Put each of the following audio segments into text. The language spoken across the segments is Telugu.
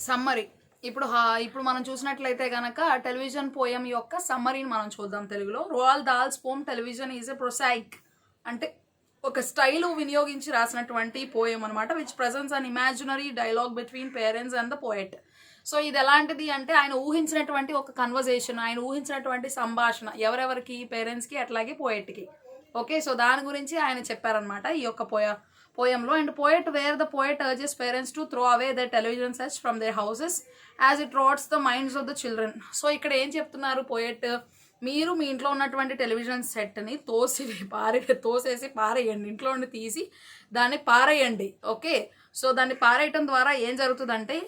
సమ్మరీ. ఇప్పుడు మనం చూసినట్లయితే గనక టెలివిజన్ పోయం యొక్క సమ్మరీని మనం చూద్దాం తెలుగులో. రోald దాల్స్ పోమ్ టెలివిజన్ ఈజ్ ఎ ప్రొసైక్ అంటే ఒక స్టైల్ వినియోగించి రాసినటువంటి పోయం అనమాట, which presents an imaginary dialogue between parents and the poet. So ఇది ఎలాంటిది అంటే ఆయన ఊహించినటువంటి ఒక కన్వర్జేషన్, ఆయన ఊహించినటువంటి సంభాషణ ఎవరెవరికి, పేరెంట్స్కి అట్లాగే పోయెట్కి. ఓకే, సో దాని గురించి ఆయన చెప్పారనమాట ఈ యొక్క పోయంలో. And poet where the poet urges parents to throw away the television sets from their houses as it rots the minds of the children. So ఇక్కడ ఏం చెప్తున్నారు పోయెట్, మీరు మీ ఇంట్లో ఉన్నటువంటి టెలివిజన్ సెట్ని తోసేసి పారేయండి, ఇంట్లో ఉండి తీసి దాన్ని పారేయండి. ఓకే, సో దాన్ని పారేయటం ద్వారా ఏం జరుగుతుందంటే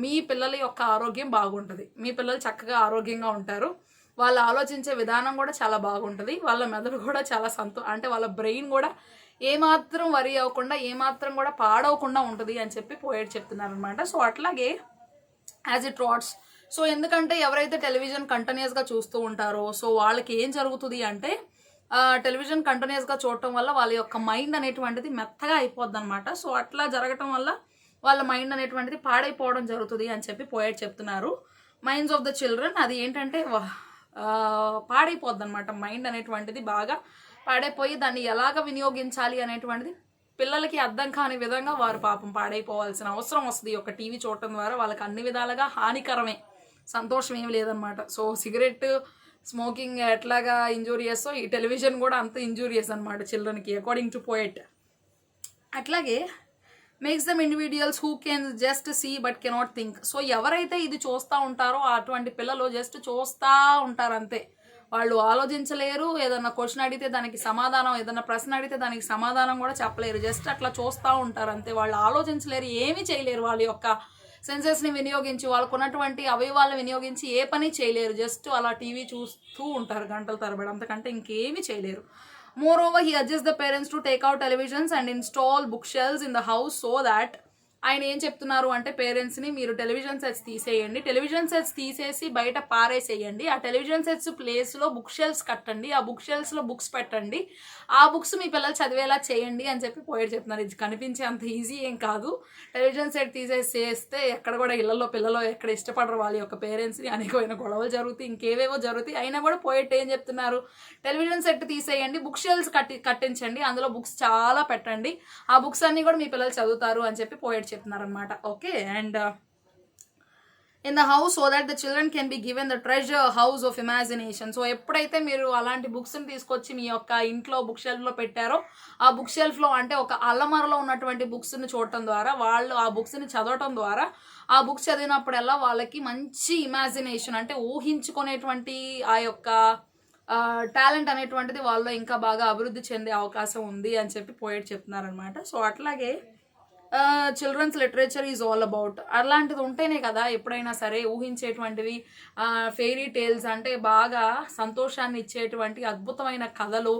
మీ పిల్లల యొక్క ఆరోగ్యం బాగుంటుంది, మీ పిల్లలు చక్కగా ఆరోగ్యంగా ఉంటారు, వాళ్ళు ఆలోచించే విధానం కూడా చాలా బాగుంటుంది, వాళ్ళ మెదడు కూడా చాలా అంటే వాళ్ళ బ్రెయిన్ కూడా ఏమాత్రం వరి అవ్వకుండా, ఏమాత్రం కూడా పాడవకుండా ఉంటుంది అని చెప్పి పోయేట్ చెప్తున్నారు అనమాట. సో అట్లాగే యాజ్ ఇట్ రాట్స్, సో ఎందుకంటే ఎవరైతే టెలివిజన్ కంటిన్యూస్గా చూస్తూ ఉంటారో సో వాళ్ళకి ఏం జరుగుతుంది అంటే టెలివిజన్ కంటిన్యూస్గా చూడటం వల్ల వాళ్ళ యొక్క మైండ్ అనేటువంటిది మెత్తగా అయిపోద్ది అనమాట. సో అట్లా జరగటం వల్ల వాళ్ళ మైండ్ అనేటువంటిది పాడైపోవడం జరుగుతుంది అని చెప్పి పోయేట్ చెప్తున్నారు. మైండ్స్ ఆఫ్ ద చిల్డ్రన్ అది ఏంటంటే పాడైపోద్ది అనమాట, మైండ్ అనేటువంటిది బాగా పాడైపోయి దాన్ని ఎలాగ వినియోగించాలి అనేటువంటిది పిల్లలకి అర్థం కాని విధంగా వారు పాపం పాడైపోవాల్సిన అవసరం వస్తుంది. ఒక టీవీ చూడటం ద్వారా వాళ్ళకి అన్ని విధాలుగా హానికరమే, సంతోషం ఏమి లేదనమాట. సో సిగరెట్ స్మోకింగ్ ఎట్లాగా ఇంజూరియస్, ఈ టెలివిజన్ కూడా అంత ఇంజూరియస్ అనమాట చిల్డ్రన్కి అకార్డింగ్ టు పోయెట్. అట్లాగే makes them individuals who can just see but cannot think. So ఎవరైతే ఇది చూస్తూ ఉంటారో అటువంటి పిల్లలు జస్ట్ చూస్తూ ఉంటారు అంతే, వాళ్ళు ఆలోచించలేరు, ఏదన్నా క్వశ్చన్ అడిగితే దానికి సమాధానం, ఏదన్నా ప్రశ్న అడిగితే దానికి సమాధానం కూడా చెప్పలేరు, జస్ట్ అట్లా చూస్తూ ఉంటారు అంతే, వాళ్ళు ఆలోచించలేరు, ఏమీ చేయలేరు, వాళ్ళ యొక్క సెన్సెస్ని వినియోగించి వాళ్ళకు ఉన్నటువంటి అవయవాలను వినియోగించి ఏ పని చేయలేరు, జస్ట్ అలా టీవీ చూస్తూ ఉంటారు గంటల తరబడి, అంతకంటే ఇంకేమీ చేయలేరు. Moreover, he urges the parents to take out televisions and install bookshelves in the house so that ఆయన ఏం చెప్తున్నారు అంటే పేరెంట్స్ని, మీరు టెలివిజన్ సెట్స్ తీసేయండి, టెలివిజన్ సెట్స్ తీసేసి బయట పారేసేయండి, ఆ టెలివిజన్ సెట్స్ ప్లేస్లో బుక్ షెల్ఫ్స్ కట్టండి, ఆ బుక్ షెల్ఫ్స్లో బుక్స్ పెట్టండి, ఆ బుక్స్ మీ పిల్లలు చదివేలా చేయండి అని చెప్పి పోయేట్ చెప్తున్నారు. ఇది కనిపించే అంత ఈజీ ఏం కాదు. టెలివిజన్ సెట్ తీసేస్తే ఎక్కడ కూడా ఇళ్లలో పిల్లలు ఎక్కడ ఇష్టపడరు వాళ్ళ యొక్క పేరెంట్స్ని, అనేకమైన గొడవలు జరుగుతాయి, ఇంకేవేవో జరుగుతాయి. అయినా కూడా పోయేట్ ఏం చెప్తున్నారు, టెలివిజన్ సెట్ తీసేయండి, బుక్ షెల్ఫ్స్ కట్టించండి, అందులో బుక్స్ చాలా పెట్టండి, ఆ బుక్స్ అన్ని కూడా మీ పిల్లలు చదువుతారు అని చెప్పి పోయేట్ చెప్తున్నారనమాట. Okay, and in the house so that the children can be given the treasure house of imagination. So ఎప్పుడైతే మీరు అలాంటి బుక్స్ని తీసుకొచ్చి మీ యొక్క ఇంట్లో బుక్ షెల్ఫ్లో పెట్టారో, ఆ బుక్ షెల్ఫ్లో అంటే ఒక అల్లమరలో ఉన్నటువంటి బుక్స్ని చూడటం ద్వారా, వాళ్ళు ఆ బుక్స్ని చదవటం ద్వారా, ఆ బుక్స్ చదివినప్పుడల్లా వాళ్ళకి మంచి ఇమాజినేషన్ అంటే ఊహించుకునేటువంటి ఆ యొక్క టాలెంట్ అనేటువంటిది వాళ్ళలో ఇంకా బాగా అభివృద్ధి చెందే అవకాశం ఉంది అని చెప్పి పోయేట్ చెప్తున్నారనమాట. సో అట్లాగే children's literature is all about అలాంటిది ఉంటేనే కదా ఎప్పుడైనా సరే ఊహించేటువంటివి, ఫెయిరీ టేల్స్ అంటే బాగా సంతోషాన్ని ఇచ్చేటువంటి అద్భుతమైన కథలు,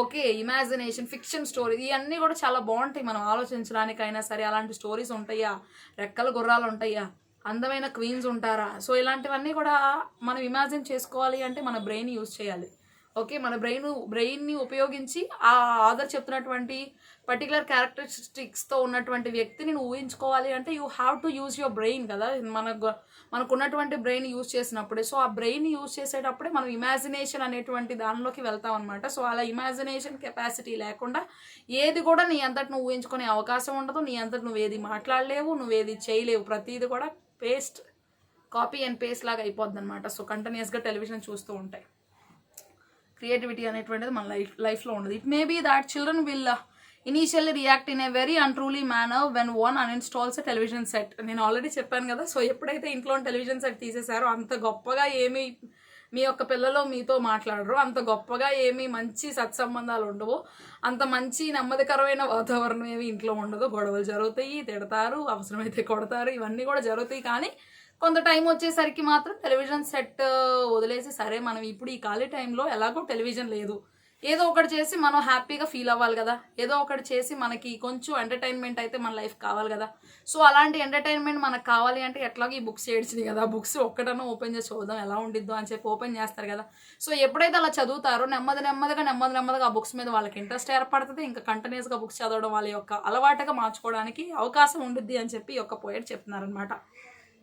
ఓకే, ఇమాజినేషన్, ఫిక్షన్ స్టోరీ, ఇవన్నీ కూడా చాలా బాగుంటాయి మనం ఆలోచించడానికైనా సరే. అలాంటి స్టోరీస్ ఉంటాయా, రెక్కల గుర్రాలు ఉంటాయా, అందమైన క్వీన్స్ ఉంటారా, సో ఇలాంటివన్నీ కూడా మనం ఇమాజిన్ చేసుకోవాలి అంటే మన బ్రెయిన్ యూజ్ చేయాలి. ఓకే, మన బ్రెయిన్ని ఉపయోగించి ఆ ఆథర్ చెప్తున్నటువంటి పర్టికులర్ క్యారెక్టరిస్టిక్స్తో ఉన్నటువంటి వ్యక్తిని నువ్వు ఊహించుకోవాలి అంటే you have to use your brain కదా, మనకు ఉన్నటువంటి బ్రెయిన్ యూజ్ చేసినప్పుడే. సో ఆ బ్రెయిన్ యూజ్ చేసేటప్పుడే మనం ఇమాజినేషన్ అనేటువంటి దానిలోకి వెళ్తాం అనమాట. సో అలా ఇమాజినేషన్ కెపాసిటీ లేకుండా ఏది కూడా నీ అంతటి నువ్వు ఊహించుకునే అవకాశం ఉండదు, నీ అంతటి నువ్వు ఏది మాట్లాడలేవు, నువ్వేది చేయలేవు, ప్రతిది కూడా కాపీ అండ్ పేస్ట్ లాగా అయిపోద్ది అనమాట. సో కంటిన్యూస్గా టెలివిజన్ చూస్తూ ఉంటాయి, క్రియేటివిటీ అనేటువంటిది మన లైఫ్లో ఉండదు. It may be that children will initially react in a very untruly manner when one uninstalls a television set. నేను ఆల్రెడీ చెప్పాను కదా, సో ఎప్పుడైతే ఇంట్లో టెలివిజన్ సెట్ తీసేశారో అంత గొప్పగా ఏమీ మీ యొక్క పిల్లలు మీతో మాట్లాడరు, అంత గొప్పగా ఏమీ మంచి సత్సంబంధాలు ఉండవు, అంత మంచి నెమ్మదికరమైన వాతావరణం ఏమి ఇంట్లో ఉండదు, గొడవలు జరుగుతాయి, తిడతారు, అవసరమైతే కొడతారు, ఇవన్నీ కూడా జరుగుతాయి. కానీ కొంత టైం వచ్చేసరికి మాత్రం టెలివిజన్ సెట్ వదిలేసి, సరే మనం ఇప్పుడు ఈ ఖాళీ టైంలో ఎలాగో టెలివిజన్ లేదు, ఏదో ఒకటి చేసి మనం హ్యాపీగా ఫీల్ అవ్వాలి కదా, ఏదో ఒకటి చేసి మనకి కొంచెం ఎంటర్టైన్మెంట్ అయితే మన లైఫ్ కావాలి కదా. సో అలాంటి ఎంటర్టైన్మెంట్ మనకు కావాలి అంటే ఎట్లాగో ఈ బుక్స్ ఏడ్చినాయి కదా, బుక్స్ ఒక్కటన్నా ఓపెన్ చేసి చూద్దాం ఎలా ఉండిద్దో అని చెప్పి ఓపెన్ చేస్తారు కదా. సో ఎప్పుడైతే అలా చదువుతారో నెమ్మదిగా ఆ బుక్స్ మీద వాళ్ళకి ఇంట్రెస్ట్ ఏర్పడుతుంది, ఇంకా కంటిన్యూస్గా బుక్స్ చదవడం వాళ్ళ యొక్క అలవాటుగా మార్చుకోవడానికి అవకాశం ఉండిద్ది అని చెప్పి ఈ యొక్క పోయెట్ చెప్తున్నారనమాట.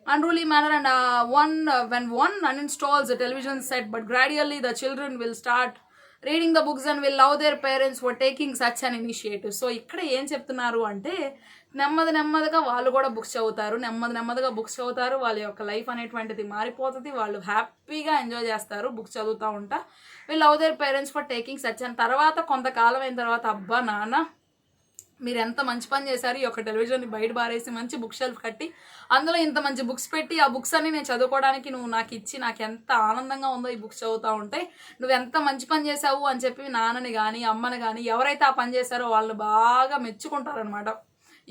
unruly manner and when one uninstalls the television set, but gradually the children will start reading the books and will love their parents for taking such an initiative. So ఇక్కడ ఏం చెప్తున్నారు అంటే నెమ్మదిగా వాళ్ళు కూడా బుక్స్ చదువుతారు, నెమ్మదిగా బుక్స్ చదువుతారు, వాళ్ళ యొక్క లైఫ్ అనేటువంటిది మారిపోతుంది, వాళ్ళు హ్యాపీగా ఎంజాయ్ చేస్తారు బుక్స్ చదువుతూ ఉంటా. Will love their parents for taking such అని. తర్వాత కొంతకాలం అయిన తర్వాత అబ్బా నాన్న మీరు ఎంత మంచి పని చేశారు, ఈ యొక్క టెలివిజన్ని బయట బారేసి మంచి బుక్ షెల్ఫ్ కట్టి అందులో ఇంత మంచి బుక్స్ పెట్టి ఆ బుక్స్ అన్ని నేను చదువుకోవడానికి నువ్వు నాకు ఇచ్చి నాకు ఎంత ఆనందంగా ఉందో ఈ బుక్స్ చదువుతూ ఉంటే, నువ్వు ఎంత మంచి పని చేసావు అని చెప్పి నాన్నని కానీ అమ్మని కానీ ఎవరైతే ఆ పని చేశారో వాళ్ళు బాగా మెచ్చుకుంటారనమాట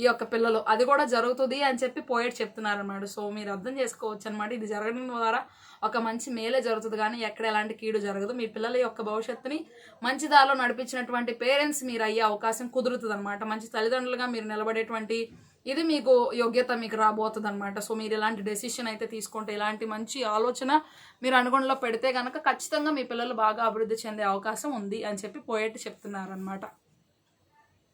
ఈ యొక్క పిల్లలు. అది కూడా జరుగుతుంది అని చెప్పి పోయేట్ చెప్తున్నారనమాట. సో మీరు అర్థం చేసుకోవచ్చు అనమాట, ఇది జరగడం ద్వారా ఒక మంచి మేలే జరుగుతుంది కానీ ఎక్కడ ఎలాంటి కీడు జరగదు. మీ పిల్లల యొక్క భవిష్యత్తుని మంచి దారిలో నడిపించినటువంటి పేరెంట్స్ మీరు అయ్యే అవకాశం కుదురుతుంది అనమాట. మంచి తల్లిదండ్రులుగా మీరు నిలబడేటువంటి ఇది మీకు యోగ్యత మీకు రాబోతుంది అనమాట. సో మీరు ఇలాంటి డెసిషన్ అయితే తీసుకుంటే, ఇలాంటి మంచి ఆలోచన మీరు అనుగుణంలో పెడితే కనుక ఖచ్చితంగా మీ పిల్లలు బాగా అభివృద్ధి చెందే అవకాశం ఉంది అని చెప్పి పోయేట్ చెప్తున్నారనమాట.